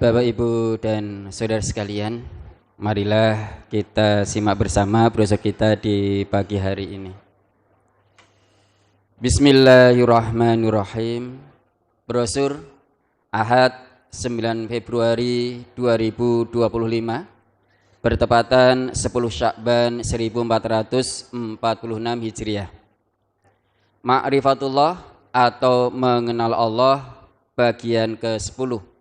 Bapak, Ibu, dan saudara sekalian, marilah kita simak bersama brosur kita di pagi hari ini. Bismillahirrahmanirrahim. Brosur Ahad 9 Februari 2025 bertepatan 10 Sya'ban 1446 Hijriah. Ma'rifatullah atau mengenal Allah bagian ke-10.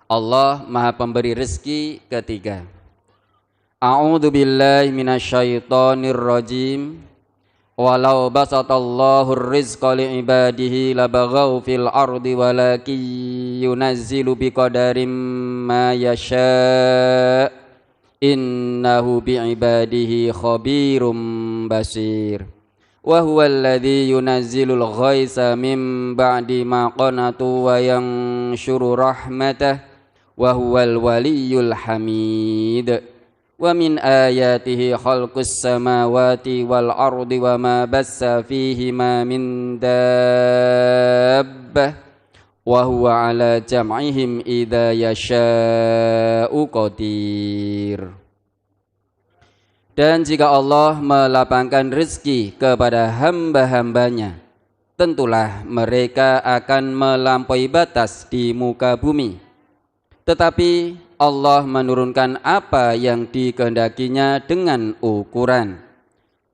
Allah Maha Pemberi rezeki ketiga. A'udzu billahi minasyaitonir rajim. Walau basatallahu rizqa li'ibadihi labaghaw fil ardi walakin yunazzilu biqadarin ma yasha. Innahu bi'ibadihi khabirum basir. Wa huwal ladzi yunazzilul ghaitsa min ba'di ma qanatu wa yanshuru rahmatah. Wa huwal waliyul hamid. Wa min ayatihi khalqus samawati wal ardi wa ma bassa fihima min dabbah wa huwa ala jam'ihim idza yasha'u qadir. Dan jika Allah melapangkan rezeki kepada hamba-hambanya, tentulah mereka akan melampaui batas di muka bumi. Tetapi Allah menurunkan apa yang dikehendakinya dengan ukuran.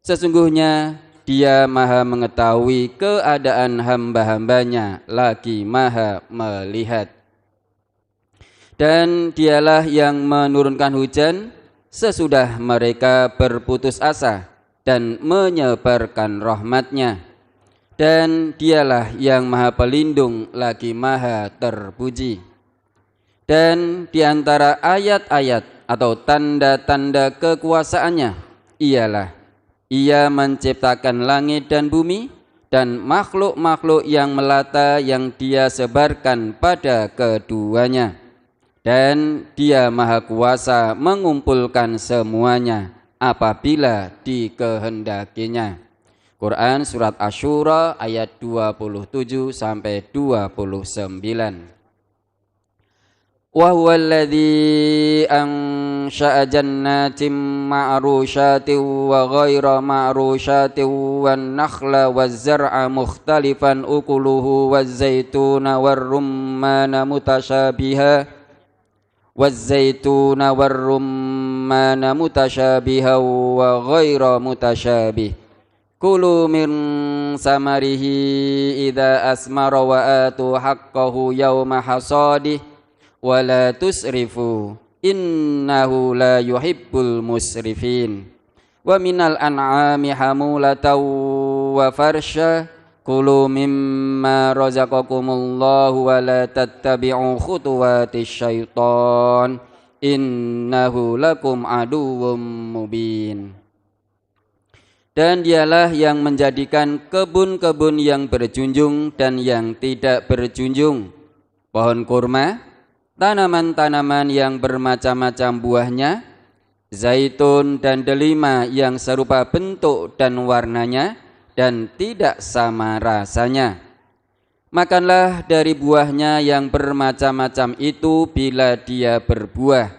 Sesungguhnya Dia Maha mengetahui keadaan hamba-hambanya, lagi Maha melihat. Dan Dialah yang menurunkan hujan sesudah mereka berputus asa dan menyebarkan rahmat-Nya. Dan Dialah yang Maha Pelindung, lagi Maha terpuji. Dan di antara ayat-ayat atau tanda-tanda kekuasaannya ialah Ia menciptakan langit dan bumi dan makhluk-makhluk yang melata yang Dia sebarkan pada keduanya. Dan Dia Maha Kuasa mengumpulkan semuanya apabila dikehendakinya. Quran Surat Asy-Syura ayat 27 sampai 29. Wa huwa alladzi ansha'a jannatin ma'rushatin wa ghaira ma'rushatin wan nakhla waz zar'a mukhtalifan ukuluhu waz zaituna war rumman mutasyabiha wa ghaira mutasyabih. Kulu min samarihi idza asmara wa atu haqqahu yawma hasadih wala tusrifu innahu la yuhibbul musrifin. Wa minal an'ami hamulatan wa farsha kulu mimma razaqakumullahu wa la tattabi'u khutuwatis syaitan innahu lakum aduwwum mubin. Dan Dialah yang menjadikan kebun-kebun yang berjunjung dan yang tidak berjunjung, pohon kurma, tanaman-tanaman yang bermacam-macam buahnya, zaitun dan delima yang serupa bentuk dan warnanya dan tidak sama rasanya. Makanlah dari buahnya yang bermacam-macam itu bila dia berbuah,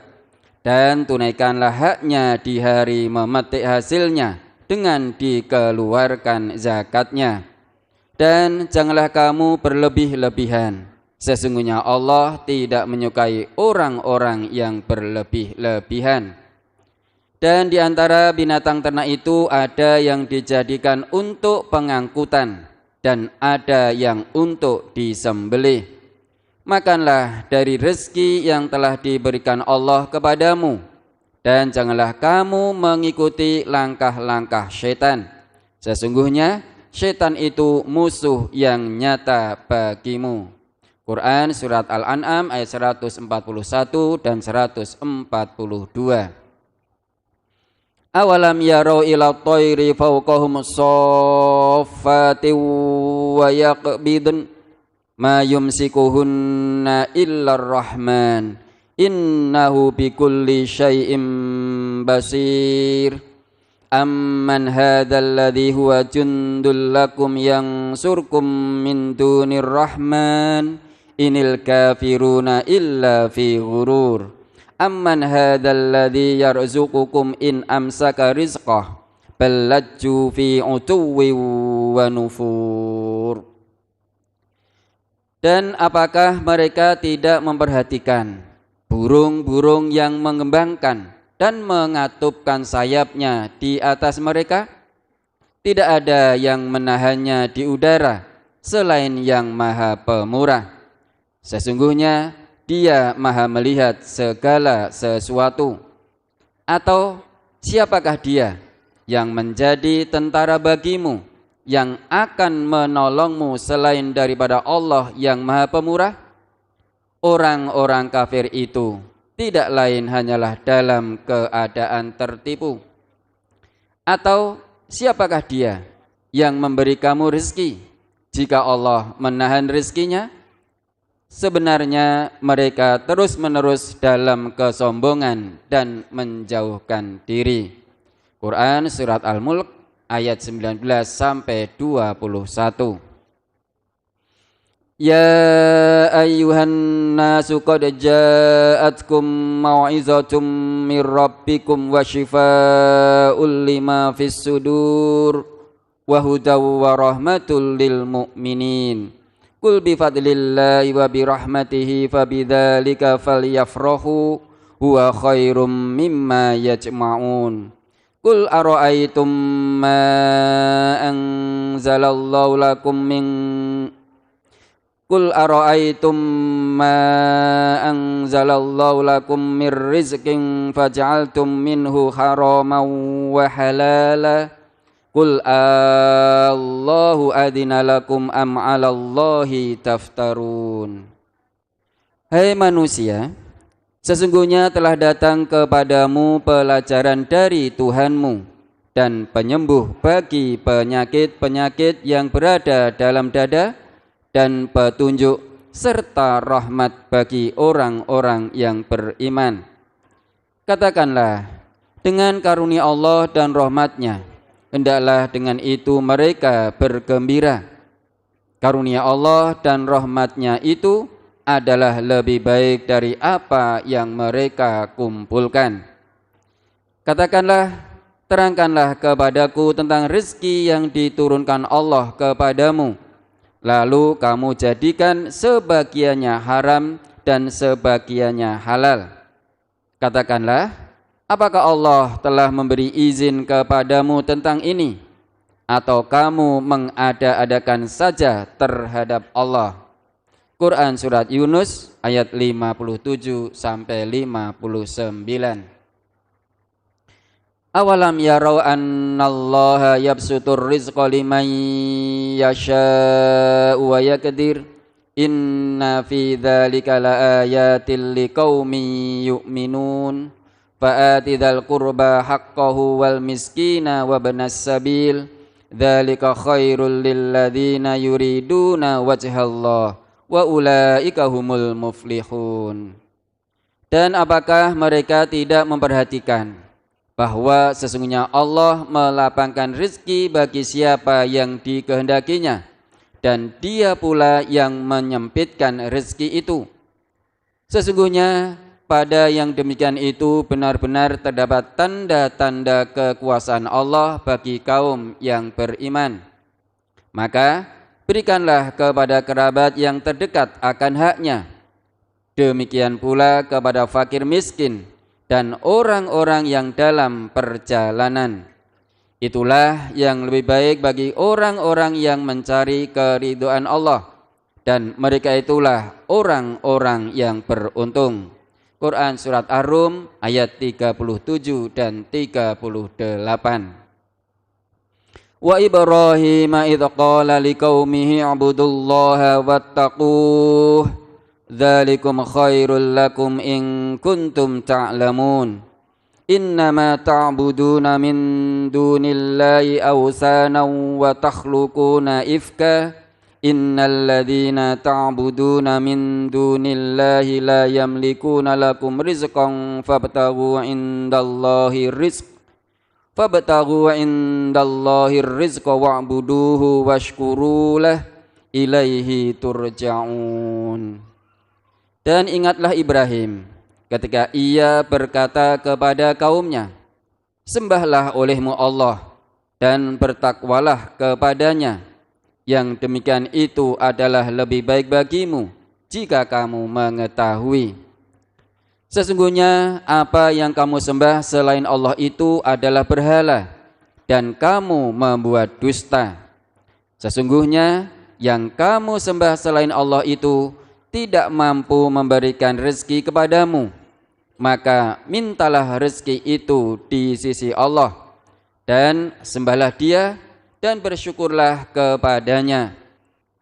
dan tunaikanlah haknya di hari memetik hasilnya dengan dikeluarkan zakatnya. Dan janganlah kamu berlebih-lebihan. Sesungguhnya Allah tidak menyukai orang-orang yang berlebih-lebihan. Dan di antara binatang ternak itu ada yang dijadikan untuk pengangkutan dan ada yang untuk disembelih. Makanlah dari rezeki yang telah diberikan Allah kepadamu, dan janganlah kamu mengikuti langkah-langkah syaitan. Sesungguhnya syaitan itu musuh yang nyata bagimu. Quran Surat Al-An'am ayat 141 dan 142. Awalam yarau ila thairi fawqahum saffati wa yaqbidun ma yumsikuhunna illa ar-rahman innahu bikulli syai'in basir. Amman hadzal ladzi huwa jundul lakum yansurkum min dunir rahman inil kafiruna illa fi ghurur. Amman hadzal ladzi yarzuqukum in amsaka rizqah bal lajju fi utuwwi wa nufur. Dan apakah mereka tidak memperhatikan burung-burung yang mengembangkan dan mengatupkan sayapnya di atas mereka? Tidak ada yang menahannya di udara selain yang Maha Pemurah. Sesungguhnya Dia Maha melihat segala sesuatu. Atau siapakah Dia yang menjadi tentara bagimu, yang akan menolongmu selain daripada Allah yang Maha Pemurah? Orang-orang kafir itu tidak lain hanyalah dalam keadaan tertipu. Atau siapakah Dia yang memberi kamu rezeki jika Allah menahan rezekinya? Sebenarnya mereka terus-menerus dalam kesombongan dan menjauhkan diri. Quran Surat Al-Mulk ayat 19 sampai 21. Ya ayyuhan nasu qad ja'atkum mau'izatum mir rabbikum wa shifaa'un lima fis sudur wa hudaw wa rahmatul lil mu'minin. Qul bi fadlillahi wa bi rahmatihi fabidzalika falyafrahu huwa khairum mimma yajma'un. Qul ara'aytum ma anzalallahu lakum min Qul ara'aytum ma anzalallahu lakum mir rizqin faj'altum minhu haraman wa halala. Qul Allahu adina lakum am 'alallahi taftarun. Hai manusia, sesungguhnya telah datang kepadamu pelajaran dari Tuhanmu dan penyembuh bagi penyakit-penyakit yang berada dalam dada dan petunjuk serta rahmat bagi orang-orang yang beriman. Katakanlah, dengan karunia Allah dan rahmatnya, hendaklah dengan itu mereka bergembira. Karunia Allah dan rahmatnya itu adalah lebih baik dari apa yang mereka kumpulkan. Katakanlah, terangkanlah kepadaku tentang rezeki yang diturunkan Allah kepadamu, lalu kamu jadikan sebagiannya haram dan sebagiannya halal. Katakanlah, apakah Allah telah memberi izin kepadamu tentang ini, atau kamu mengada-adakan saja terhadap Allah? Quran Surat Yunus ayat 57 sampai 59. Awalam yarau annallaha yabsutur rizqa liman yasha'u wa yaqdir inna fi dzalika laayatil liqaumin yu'minun fa'ati dzal qurba haqqahu wal miskina wa ibnas sabil dzalika khairul lil ladzina yuriduna wajhallah wa ulaika humul muflihun. Dan apakah mereka tidak memperhatikan bahwa sesungguhnya Allah melapangkan rezeki bagi siapa yang dikehendakinya, dan Dia pula yang menyempitkan rezeki itu. Sesungguhnya pada yang demikian itu benar-benar terdapat tanda-tanda kekuasaan Allah bagi kaum yang beriman. Maka berikanlah kepada kerabat yang terdekat akan haknya, demikian pula kepada fakir miskin dan orang-orang yang dalam perjalanan. Itulah yang lebih baik bagi orang-orang yang mencari keridhaan Allah, dan mereka itulah orang-orang yang beruntung. Quran Surat Ar-Rum ayat 37 dan 38. Wa Ibrahim idh qala liqaumihi ibudullaha wattaquh dzalikum khairul lakum in kuntum ta'lamun. Innama ta'buduna min dunillahi awsanan wa takhluquna ifka innal ladzina ta'buduna min dunillahi la yamlikuna lakum rizqan fabtaghu indallahi rizqa wa'buduhu washkuru lah ilaihi turja'un. Dan ingatlah Ibrahim ketika ia berkata kepada kaumnya, sembahlah olehmu Allah dan bertakwalah kepadanya. Yang demikian itu adalah lebih baik bagimu jika kamu mengetahui. Sesungguhnya apa yang kamu sembah selain Allah itu adalah berhala dan kamu membuat dusta. Sesungguhnya yang kamu sembah selain Allah itu tidak mampu memberikan rezeki kepadamu, maka mintalah rezeki itu di sisi Allah dan sembahlah Dia dan bersyukurlah kepadanya.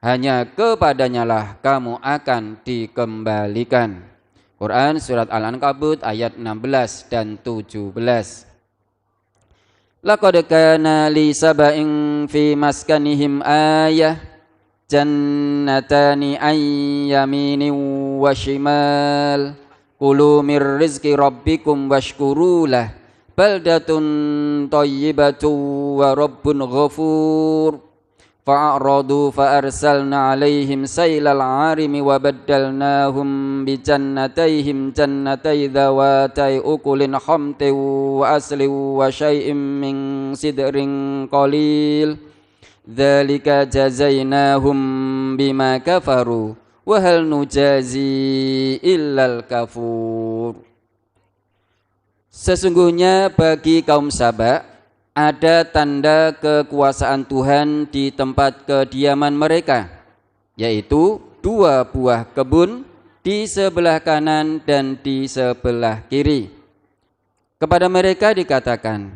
Hanya kepadanya lah kamu akan dikembalikan. Quran surat Al-Ankabut ayat 16 dan 17. Laqad kana li saba'in fi maskanihim ayah jannatani an yaminin wa shimal kulu mir rizqi rabbikum washkurulah baldatun tayyibatun wa rabbun ghafur fa'aradu fa'arsalna alaihim saylal arimi wa baddalnahum bi jannatayhim jannatay dhawatai ukulin khamtin wa aslin wa syai'im min sidrin qalil dzalika jazainahum bima kafaru wa hal nujazi illal kafur. Sesungguhnya bagi kaum Saba ada tanda kekuasaan Tuhan di tempat kediaman mereka, yaitu 2 buah kebun di sebelah kanan dan di sebelah kiri. Kepada mereka dikatakan,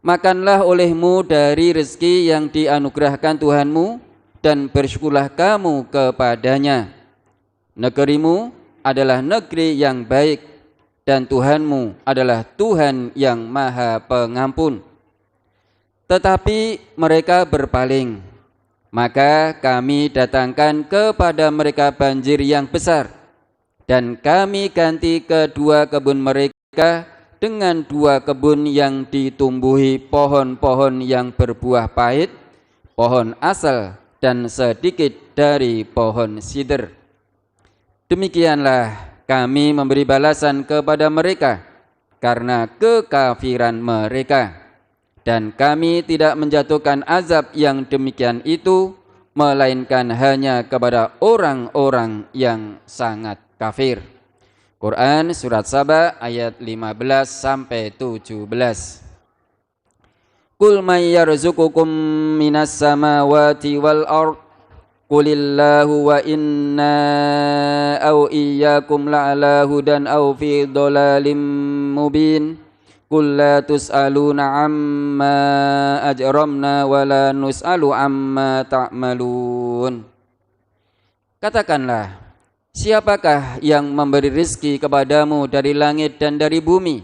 makanlah olehmu dari rezeki yang dianugerahkan Tuhanmu dan bersyukurlah kamu kepadanya. Negerimu adalah negeri yang baik dan Tuhanmu adalah Tuhan yang Maha Pengampun. Tetapi mereka berpaling, maka kami datangkan kepada mereka banjir yang besar dan kami ganti kedua kebun mereka dengan 2 kebun yang ditumbuhi pohon-pohon yang berbuah pahit, pohon asal dan sedikit dari pohon sidr. Demikianlah kami memberi balasan kepada mereka karena kekafiran mereka, dan kami tidak menjatuhkan azab yang demikian itu melainkan hanya kepada orang-orang yang sangat kafir. Quran surat Saba ayat 15 sampai 17. Qul may yarzuqukum minas samawati wal ard qulillahu wa inna au iyyakum la'ala hudan au fi dhalalim mubin. Qul la tus'aluna amma ajramna wa la nus'alu amma ta'malun. Katakanlah, siapakah yang memberi rizki kepadamu dari langit dan dari bumi?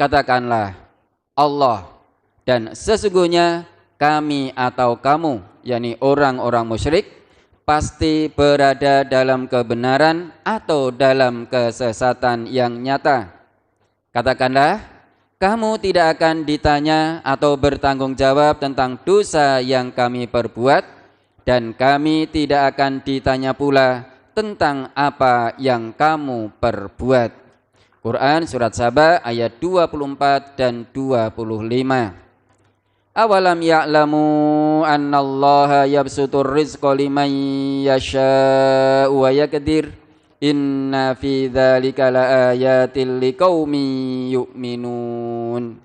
Katakanlah, Allah. Dan sesungguhnya kami atau kamu, yakni orang-orang musyrik, pasti berada dalam kebenaran atau dalam kesesatan yang nyata. Katakanlah, kamu tidak akan ditanya atau bertanggung jawab tentang dosa yang kami perbuat, dan kami tidak akan ditanya pula tentang apa yang kamu perbuat. Quran surat Saba ayat 24 dan 25. Awalam ya'lamu annallaha yabsutur rizqa liman yasha'u wa yaqdir inna fi dzalika laayatil liqaumin yu'minun.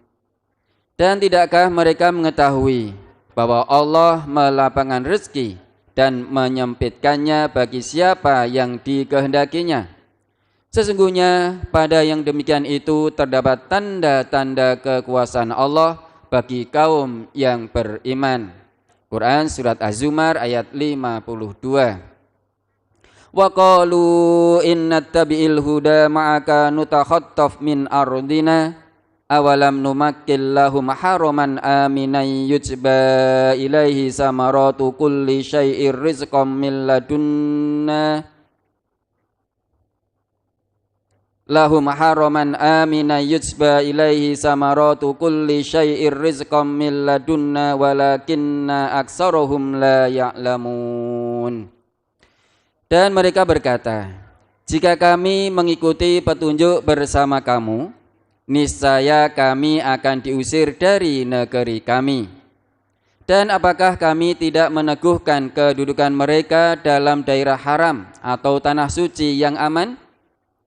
Dan tidakkah mereka mengetahui bahwa Allah melapangkan rezeki dan menyempitkannya bagi siapa yang dikehendakinya? Sesungguhnya pada yang demikian itu terdapat tanda-tanda kekuasaan Allah bagi kaum yang beriman. Quran surat Az-Zumar ayat 52. Wa qalu innattabi'il huda ma'aka nutakhattaf min ardina awalam numakkil lahum haraman aminan yujba ilaihi samaratu kulli syai'ir rizqan min ladunna lahum haraman aminan yujba ilaihi samaratu kulli syai'ir rizqan min ladunna walakinna aktsarahum la ya'lamun. Dan mereka berkata, jika kami mengikuti petunjuk bersama kamu, niscaya kami akan diusir dari negeri kami. Dan apakah kami tidak meneguhkan kedudukan mereka dalam daerah haram atau tanah suci yang aman,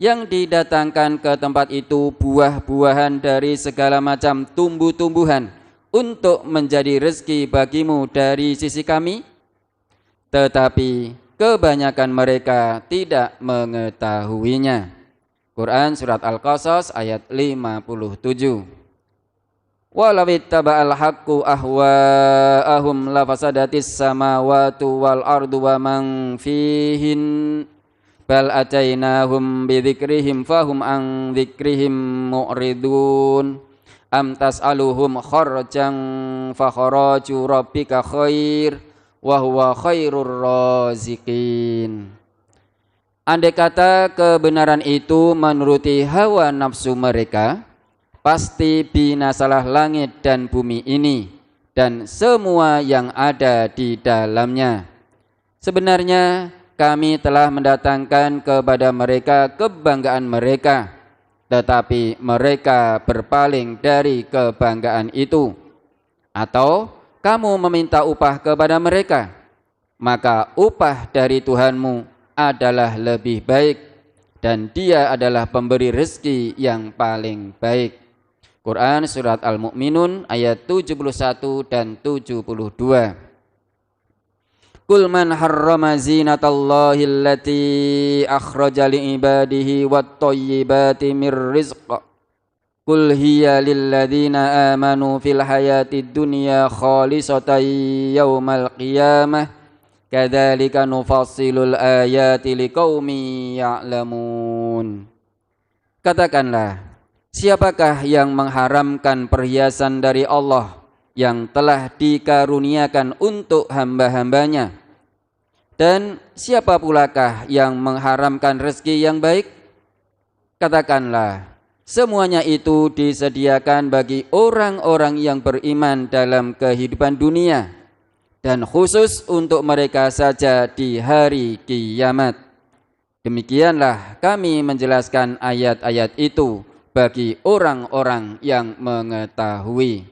yang didatangkan ke tempat itu buah-buahan dari segala macam tumbuh-tumbuhan untuk menjadi rezeki bagimu dari sisi kami? Tetapi kebanyakan mereka tidak mengetahuinya. Quran Surat Al-Qasas ayat 57. Walau ittaba'al haqqu ahwa'ahum lafasadatis samawati wal ardu wa man fihin bal atainahum bidzikrihim fahum an dzikrihim mu'ridun am tas'aluhum kharjan fa kharaju rabbika khair wa huwa khairur raziqin. Andai kata kebenaran itu menuruti hawa nafsu mereka, pasti binasalah langit dan bumi ini dan semua yang ada di dalamnya. Sebenarnya kami telah mendatangkan kepada mereka kebanggaan mereka, tetapi mereka berpaling dari kebanggaan itu. Atau kamu meminta upah kepada mereka, maka upah dari Tuhanmu adalah lebih baik, dan Dia adalah pemberi rezeki yang paling baik. Quran Surat Al-Mu'minun ayat 71 dan 72. Qul man harrama zinatallahi allati akhraja li'ibadihi wat-thayyibati mir rizq. Qul hiya lilladzina amanu fil hayatid dunya khalisatan yaumal qiyamah. Kadzalika nufassilul ayati liqaumin ya'lamun. Katakanlah, siapakah yang mengharamkan perhiasan dari Allah yang telah dikaruniakan untuk hamba-hambanya? Dan siapa pulakah yang mengharamkan rezeki yang baik? Katakanlah, semuanya itu disediakan bagi orang-orang yang beriman dalam kehidupan dunia, dan khusus untuk mereka saja di hari kiamat. Demikianlah kami menjelaskan ayat-ayat itu bagi orang-orang yang mengetahui.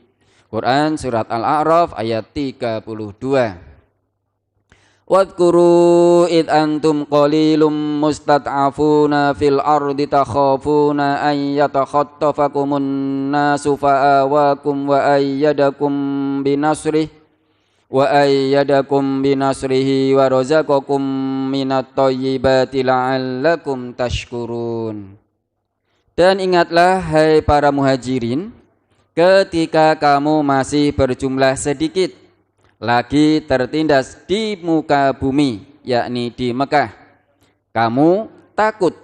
Quran Surat Al-A'raf ayat 32. Wadhkuru id antum qalilum mustad'afuna fil ardi takhafuna an yatakhattafakumun nasu fa'awakum wa ayyadakum binasrihi wa razaqakum minat thayyibati la'allakum tashkurun. Dan ingatlah hai para muhajirin, ketika kamu masih berjumlah sedikit lagi tertindas di muka bumi, yakni di Mekah, kamu takut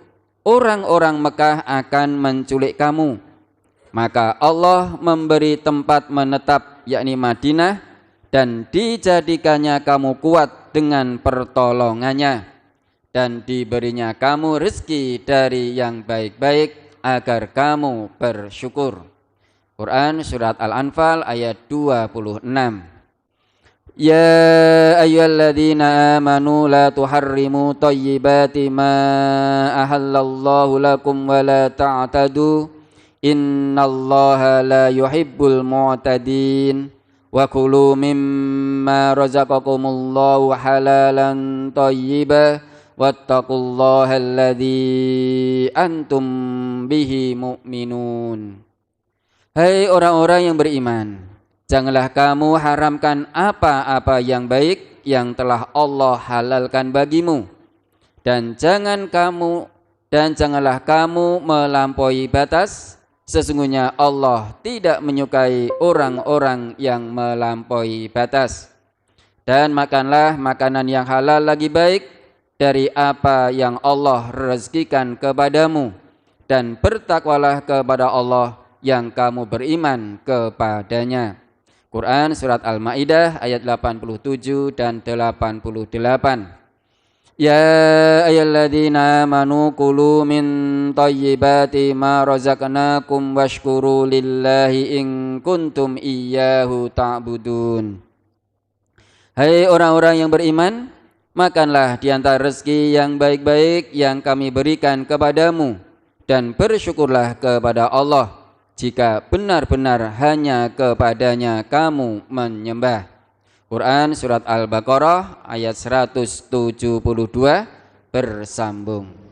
orang-orang Mekah akan menculik kamu, maka Allah memberi tempat menetap, yakni Madinah, dan dijadikannya kamu kuat dengan pertolongannya, dan diberinya kamu rezeki dari yang baik-baik agar kamu bersyukur. Quran Surat Al-Anfal ayat 26. Ya ayyuhalladzina amanu la tuharrimu thayyibati ma ahallallahu lakum wa la ta'tadu innallaha la yuhibbul mu'tadin. Wa kulu mimma razaqakumullahu halalan thayyiban wattaqullaha alladzi antum bihi mu'minun. Hai orang-orang yang beriman, janganlah kamu haramkan apa-apa yang baik yang telah Allah halalkan bagimu, dan janganlah kamu melampaui batas. Sesungguhnya Allah tidak menyukai orang-orang yang melampaui batas. Dan makanlah makanan yang halal lagi baik dari apa yang Allah rezekikan kepadamu, dan bertakwalah kepada Allah yang kamu beriman kepadanya. Quran Surat Al-Ma'idah ayat 87 dan 88. Ya ayyuhalladzina amanu kulu min thayyibati ma razaqnakum washkuru lillahi in kuntum iyyahu ta'budun. Hai orang-orang yang beriman, Makanlah di antara rezeki yang baik-baik yang kami berikan kepadamu, dan bersyukurlah kepada Allah jika benar-benar hanya kepadanya kamu menyembah. Quran Surat Al-Baqarah ayat 172 bersambung.